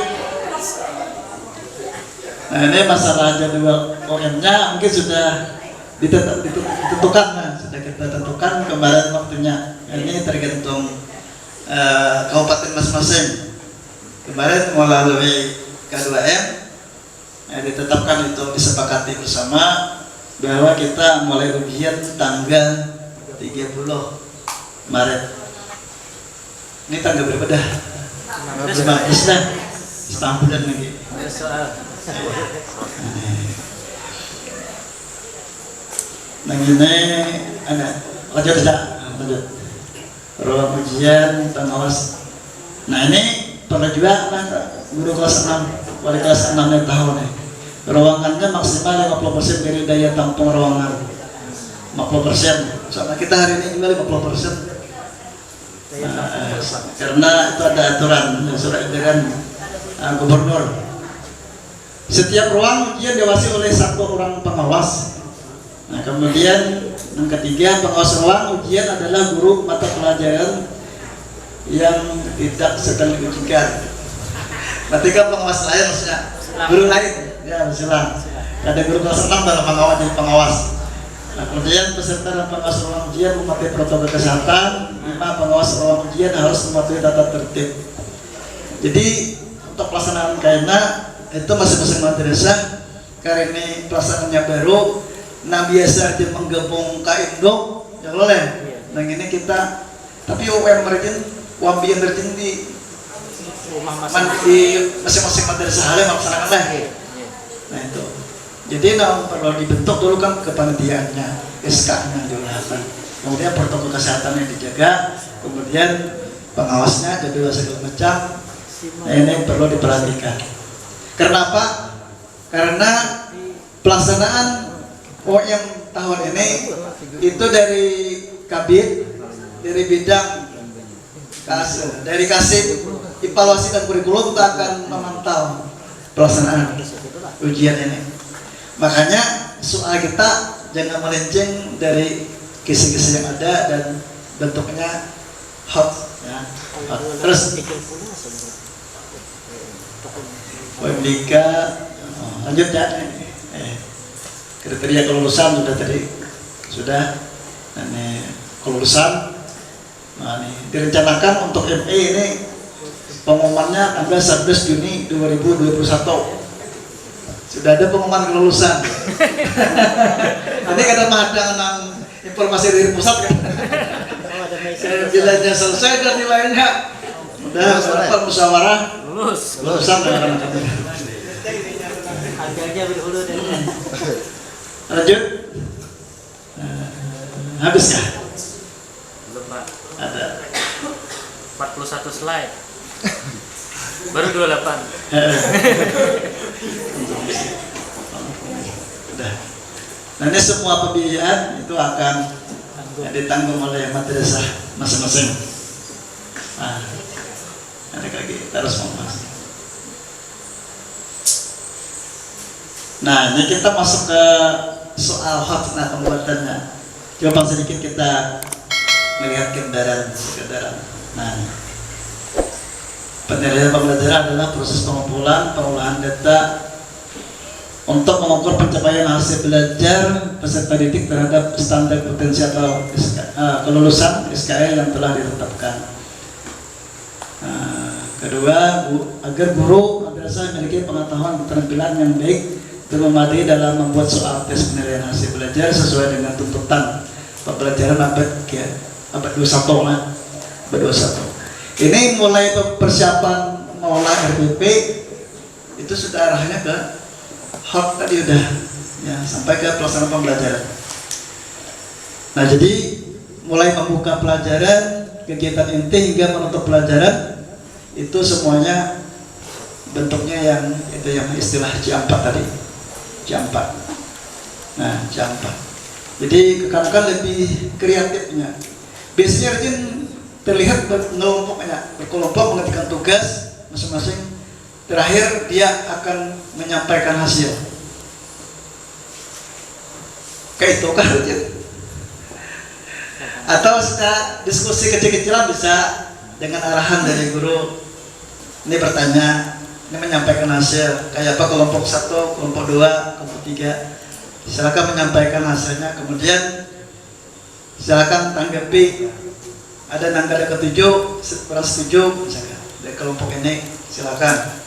Nah, ini masalah jadwal OM-nya mungkin sudah ditentukan, sudah kita tentukan kemarin waktunya. Ini tergantung kabupaten masing-masing. Kemarin melalui K2M ditetapkan itu, disepakati bersama bahwa kita mulai ujian tanggal 30 Maret. Ini tanggal berapa dah? 15 dah. Setengah bulan lagi. Nah ini ada lanjut aja, lanjut. Ruang ujian pengawas. Nah ini pernah juga guru kelas 6, wali kelas 6 yang tahu nih. Ruangannya maksimal 50% dari daya tampung ruangan. 50%. Soalnya kita hari ini juga 50%. Karena itu ada aturan surat edaran gubernur. Setiap ruang ujian diawasi oleh 1 orang pengawas. Nah, kemudian yang ketiga, pengawas ruang ujian adalah guru mata pelajaran yang tidak sedang diujikan. Berarti kan pengawas lain maksudnya guru lain, ya misalnya ada guru kelas 6 dalam pengawas jadi pengawas. Nah, kemudian peserta dan pengawas ruang ujian mematuhi protokol kesehatan. 5 pengawas ruang ujian harus mematuhi tata tertib. Jadi untuk pelaksanaan KNA itu masing-masing madrasah karena ini pelaksanaannya baru. Nah biasa dia menggabung K-Indok, ya boleh. Nah ini kita, tapi UM mereka, wambi yang mereka di masing-masing madrasah hal yang melaksanakan lagi. Nah itu. Jadi perlu dibentuk dulu kan kepanitiaannya, SK-nya diulahkan. Kemudian protokol kesehatan yang dijaga, kemudian pengawasnya jadi segala macam. Nah ini perlu diperhatikan. Kenapa? Karena pelaksanaan OM tahun ini itu dari Kabid, dari bidang dari Kasih evaluasi dan kurikulum kita akan memantau pelaksanaan ujian ini. Makanya soal kita jangan melenceng dari kisi-kisi yang ada dan bentuknya hot, ya. Hot. Terus UMDK lanjut ya. Kriteria kelulusan sudah tadi sudah. Ini kelulusan Nah, ini direncanakan untuk ME ini pengumumannya tanggal 11 Juni 2021. Sudah ada pengumuman kelulusan. Ini kadang ada informasi dari pusat kan. Bilanya selesai dan nilainya udah berapa musyawarah lulusan dengan anak-anak. Lanjut. Habis ya? Belum Pak. Ada 41 slide. Baru 28. Udah. Nah, ini semua pembiayaan itu akan ditanggung oleh madrasah masing-masing. Nah, ada lagi terus mas. Nah, ini kita masuk ke soal hotna pembuatannya. Coba sedikit kita melihat kendaraan. Nah, penilaian pembelajaran adalah proses pengumpulan pengolahan data untuk mengukur pencapaian hasil belajar peserta didik terhadap standar potensi atau kelulusan SKL yang telah ditetapkan. Kedua, agar guru madrasah memiliki pengetahuan keterampilan yang baik dan memadai dalam membuat soal tes penilaian hasil belajar sesuai dengan tuntutan pembelajaran abad 21 lah, abad 21. Ini mulai persiapan mengolah RPP itu sudah arahnya ke hot tadi udah ya, sampai ke pelaksanaan pembelajaran. Nah, jadi mulai membuka pelajaran, kegiatan inti hingga menutup pelajaran itu semuanya bentuknya yang itu yang istilah C4 tadi. C4. Nah, C4. Jadi kekankan lebih kreatifnya. Biasanya rajin terlihat berkelompok mengetikkan tugas masing-masing. Terakhir dia akan menyampaikan hasil. Kayak itu kan rajin. Atau secara diskusi kecil-kecilan bisa dengan arahan dari guru. Ini bertanya, ini menyampaikan hasil. Kayak apa kelompok 1, kelompok 2, kelompok 3. Silakan menyampaikan hasilnya, kemudian silakan tanggapi. Ada nangga ketujuh, kurang setuju, misalkan dari kelompok ini silakan.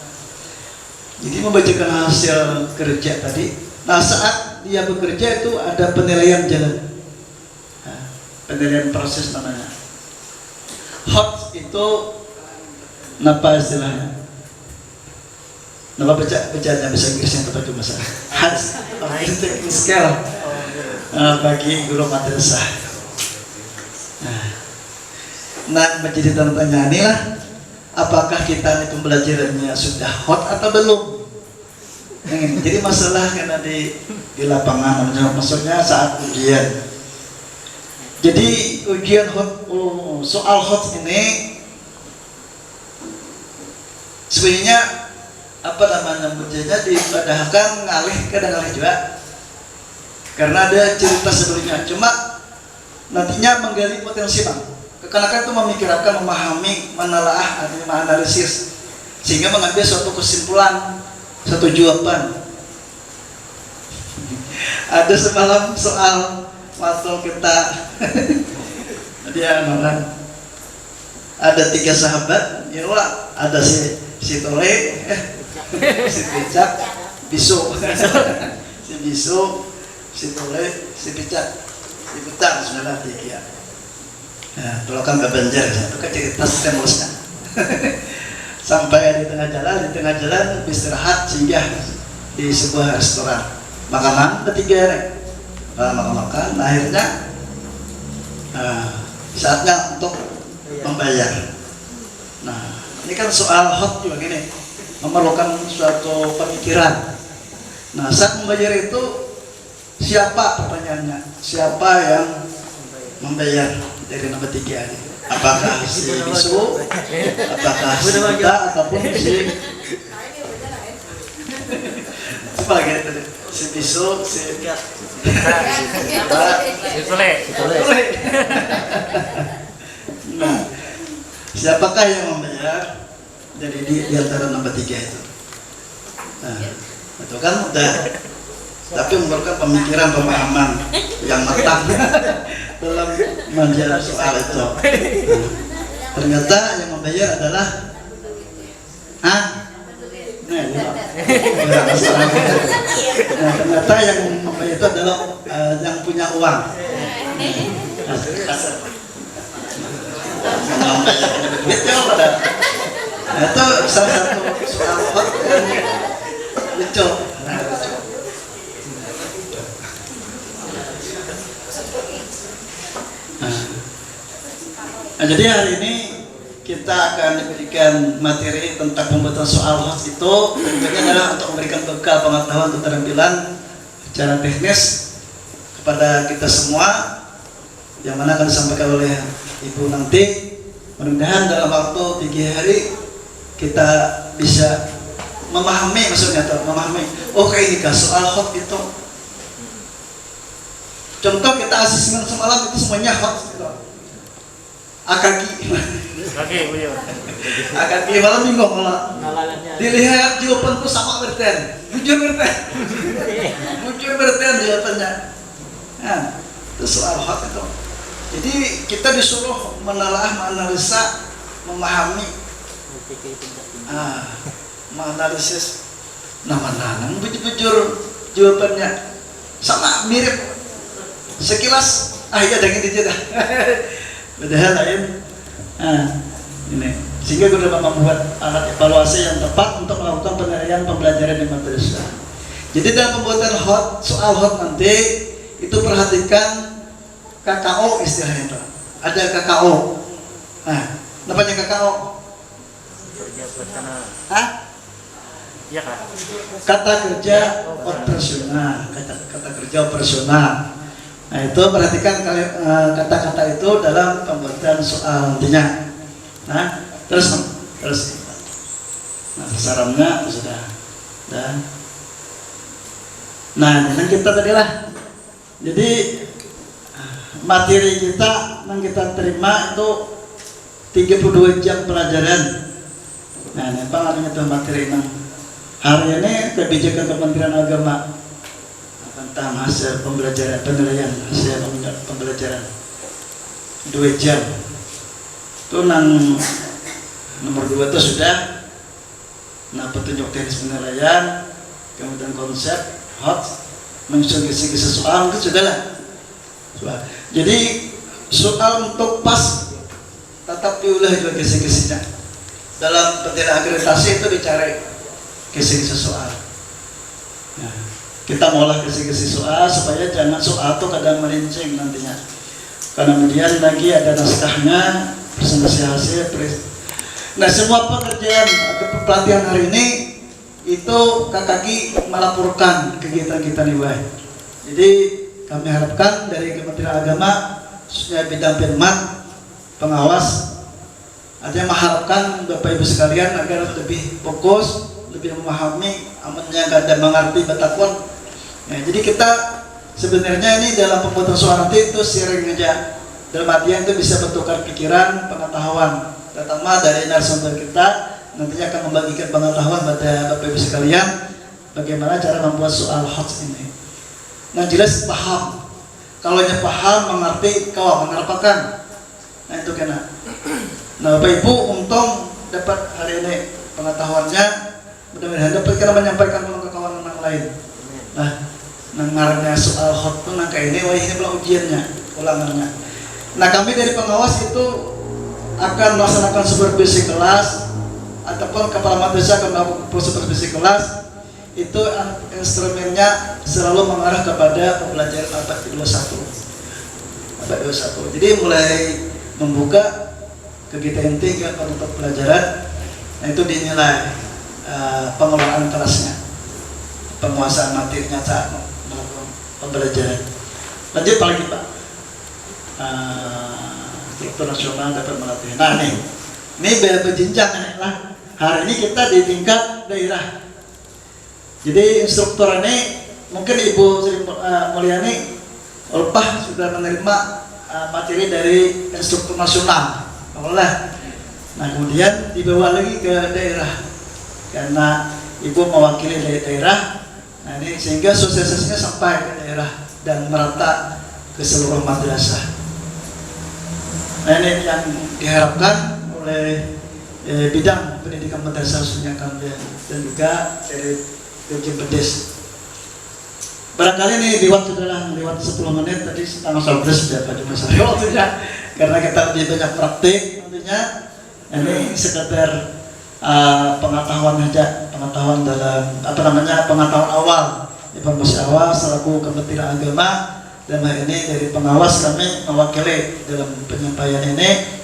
Jadi membacakan hasil kerja tadi. Nah, saat dia bekerja itu ada penilaian jalan, penilaian proses namanya. Hot itu apa istilahnya? Nama bacanya bahasa Inggrisnya apa cuma saya? Has technical skill bagi guru madrasah. Nah, menjadi tanya inilah, apakah kita ini pembelajarannya sudah hot atau belum? Jadi masalah karena di lapangan, maksudnya saat ujian. Jadi ujian hot, soal hot ini sebenarnya apa namanya bacanya dipadahkan ngalih kadang-kadang juga karena ada cerita sebelumnya, cuma nantinya menggali potensi bang. Kekanakan itu memikirkan, memahami, menelaah, artinya menganalisis sehingga mengambil suatu kesimpulan, satu jawaban. Ada semalam soal waktu kita dia orang ada 3 sahabat, ya Allah, ada si Tole, si Picak, Bisu, si Bisu, si Tole, si Picak, si Picak sebenarnya 3. Nah, kalau kan ke Banjar, itu kan cerita semusnya. Sampai di tengah jalan istirahat singgah di sebuah restoran. Makanan ketiga, makan, akhirnya saatnya untuk membayar. Nah, ini kan soal hot juga gini, memerlukan suatu pemikiran. Nah, saat membayar itu siapa pertanyaannya? Siapa yang membayar dari nomor 3 ini? Apakah si Bisu, apakah si Buta, ataupun si siapa lagi tadi? Si Bisu, si Tole. Nah, siapakah yang membayar dari di antara nomor 3 itu? Nah, itu kan udah, tapi memerlukan pemikiran, pemahaman yang matang. dalam menjawab soal itu. Nah, ternyata yang membayar adalah nah, ternyata yang membayar itu adalah yang punya uang. Nah, itu salah satu soal hot yang lucu. Nah, jadi hari ini kita akan diberikan materi tentang pembuatan soal hots itu tentunya adalah untuk memberikan bekal pengetahuan atau keterampilan secara teknis kepada kita semua yang mana akan disampaikan oleh Ibu nanti. Mudah-mudahan dalam waktu 3 hari kita bisa memahami, maksudnya atau memahami, oh kayak ini kah soal hot itu. Contoh kita asesmen semalam itu semuanya hot gitu. Akagi malam minggu malah dilihat jawaban itu sama berten, jujur berten jawabannya. Nah, itu soal hot itu. Jadi kita disuruh menelaah, menganalisa, memahami, menganalisis nama-nama, bujur jawabannya sama mirip sekilas. Ya ada gitu aja dah. Padahal lain. Ini sehingga kita dapat membuat alat evaluasi yang tepat untuk melakukan penilaian pembelajaran di madrasah. Jadi dalam pembuatan soal hot nanti itu perhatikan KKO istilahnya itu. Ada KKO. Nah, namanya KKO. Iya Kak. Kata kerja operasional. Kata kerja operasional. Nah, itu perhatikan kata-kata itu dalam pembuatan soal nantinya. Nah, terus. Nah, sasarannya sudah. Dan nah, ini kita tadilah. Jadi materi kita yang kita terima itu 32 jam pelajaran. Nah, ini apa namanya itu materi ini? Hari ini kebijakan Kementerian Agama tentang hasil pembelajaran, penilaian hasil pembelajaran 2 jam. Itu nomor 2 itu sudah. Nah, petunjuk teknis penilaian, kemudian konsep hot, menyusun kisi-kisi soal itu sudahlah. Jadi soal untuk pas tetap diulah juga kisi-kisinya. Dalam penilaian akreditasi itu dicari kisi-kisi soal. Nah, kita mengolah kisi-kisi soal supaya jangan soal itu kadang merincing nantinya. Kemudian lagi ada naskahnya, presentasi hasil. Nah, semua pekerjaan atau pelatihan hari ini itu KKG melaporkan kegiatan kita nih, Bay. Jadi kami harapkan dari Kementerian Agama khususnya bidang firman pengawas, artinya mengharapkan Bapak Ibu sekalian agar lebih fokus, lebih memahami, amannya dan mengerti Batakon. Nah, jadi kita sebenarnya ini dalam pembuatan soal nanti itu sharing aja, dalam artian itu bisa bertukar pikiran, pengetahuan, terutama dari narasumber kita nantinya akan membagikan pengetahuan pada Bapak Ibu sekalian bagaimana cara membuat soal hot ini. Nah, jelas paham. Kalau nya paham, mengerti, kau mengapakan. Nah, itu kena. Nah, Bapak Ibu untung dapat hari ini pengetahuannya, mudah-mudahan dapat kita menyampaikan ke kawan yang lain. Nah, nangarnya soal hot itu nangka ini, wah ini belum ujiannya, ulangannya. Nah, kami dari pengawas itu akan melaksanakan supervisi kelas ataupun kepala madrasah akan melakukan supervisi kelas. Itu instrumennya selalu mengarah kepada pembelajaran abad 21. Jadi mulai membuka kegiatan inti ke penutup pelajaran. Nah, itu dinilai pengelolaan kelasnya, penguasaan materinya saat melakukan pembelajaran. Lanjut lagi Pak. Struktur nasional dapat melatih. Nah, ini berjenjang lah. Hari ini kita di tingkat daerah. Jadi instruktur ini mungkin Ibu Sri Mulyani Ulpah sudah menerima materi dari instruktur nasional, oleh. Nah, kemudian dibawa lagi ke daerah karena Ibu mewakili dari daerah. Nah, ini sehingga suksesnya sampai ke daerah dan merata ke seluruh madrasah. Nah, ini yang diharapkan oleh bidang pendidikan madrasah khususnya kami dan juga dari Dirjen Pedes. Barangkali ini lewat 10 menit tadi tanggal 11 sudah Pak Cuma saya waktunya karena kita lebih banyak praktik tentunya. Ini sekedar pengetahuan aja, pengetahuan dalam pengetahuan awal, informasi awal selaku Kementerian Agama, dan hari ini dari pengawas kami mewakili dalam penyampaian ini,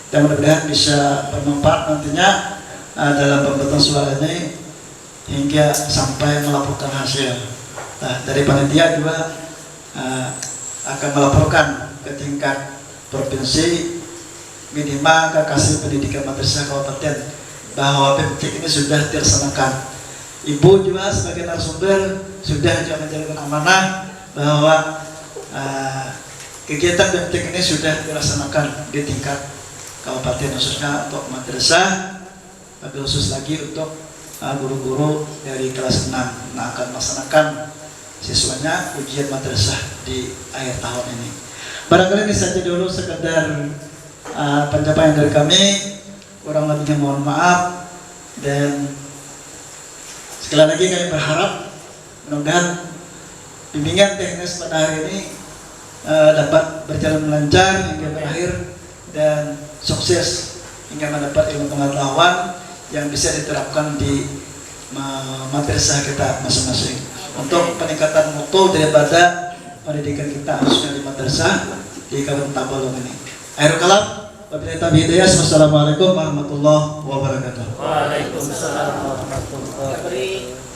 dan mudah-mudahan bisa bermanfaat nantinya dalam pembuatan suara ini hingga sampai melaporkan hasil. Nah, dari panitia juga akan melaporkan ke tingkat provinsi minimal ke Kasih Pendidikan Madrasah Kabupaten bahwa PMTIK ini sudah dilaksanakan. Ibu juga sebagai narasumber sudah juga menjalankan amanah bahwa kegiatan PMTIK ini sudah dilaksanakan di tingkat kabupaten khususnya untuk madrasah, tapi khusus lagi untuk guru-guru dari kelas 6 yang akan melaksanakan siswanya ujian madrasah di akhir tahun ini. Barangkali ini saja dulu sekedar pencapaian dari kami, kurang lebihnya mohon maaf, dan sekali lagi kami berharap mudah-mudahan bimbingan teknis pada hari ini dapat berjalan lancar hingga berakhir dan sukses hingga mendapat ilmu pengetahuan yang bisa diterapkan di madrasah kita masing-masing untuk peningkatan mutu daripada pendidikan kita khususnya di madrasah di Kabupaten Tabalong ini. Akhirul kalam, wabillahi taufiq hidayah. Wassalamualaikum warahmatullahi wabarakatuh. Waalaikumsalam warahmatullahi wabarakatuh.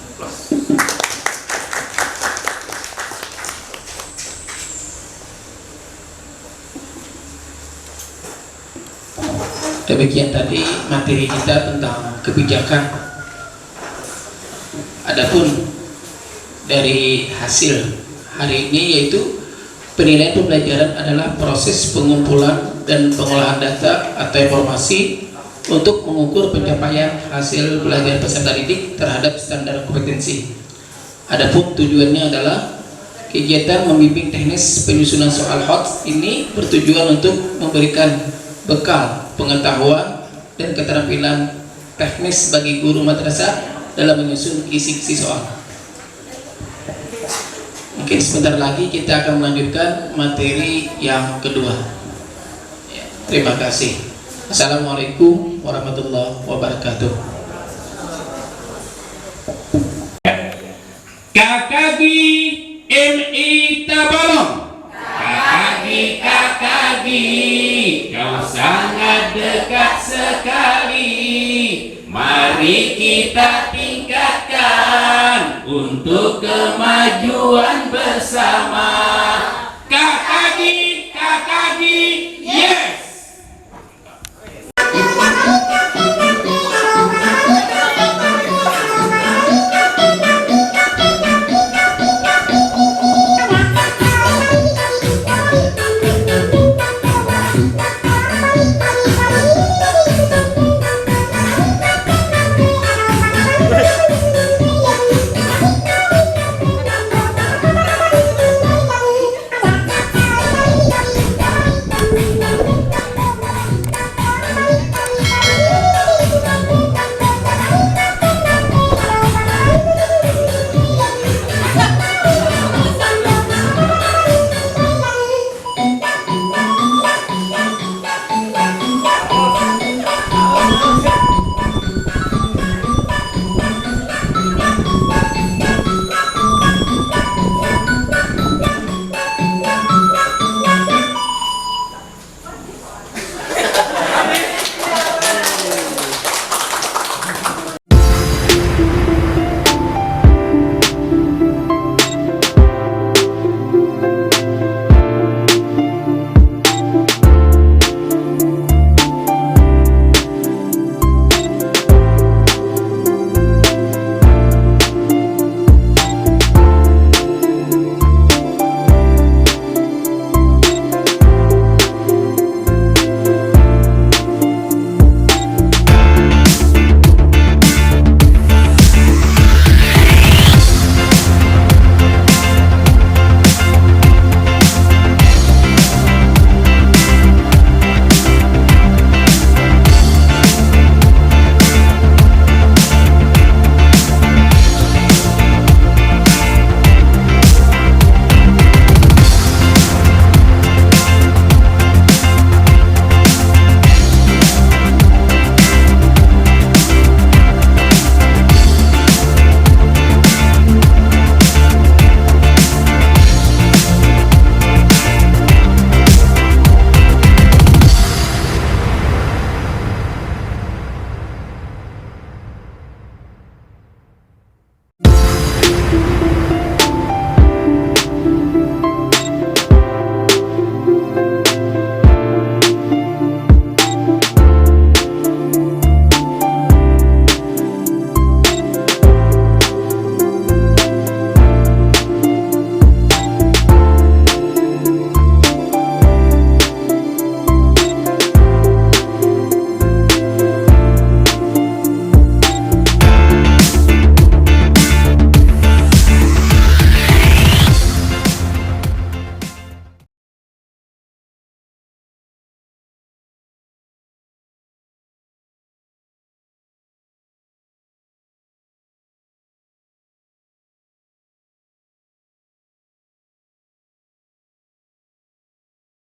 Demikian tadi materi kita tentang kebijakan. Adapun dari hasil hari ini yaitu penilaian pembelajaran adalah proses pengumpulan dan pengolahan data atau informasi untuk mengukur pencapaian hasil belajar peserta didik terhadap standar kompetensi. Adapun tujuannya adalah kegiatan membimbing teknis penyusunan soal HOTS ini bertujuan untuk memberikan bekal pengetahuan dan keterampilan teknis bagi guru madrasah dalam menyusun kisi-kisi soal. Mungkin sebentar lagi kita akan melanjutkan materi yang kedua. Ya, terima kasih. Assalamualaikum warahmatullahi wabarakatuh. KKB MI Tabalong. KKB, kau sangat dekat sekali. Mari kita tingkatkan untuk kemajuan bersama.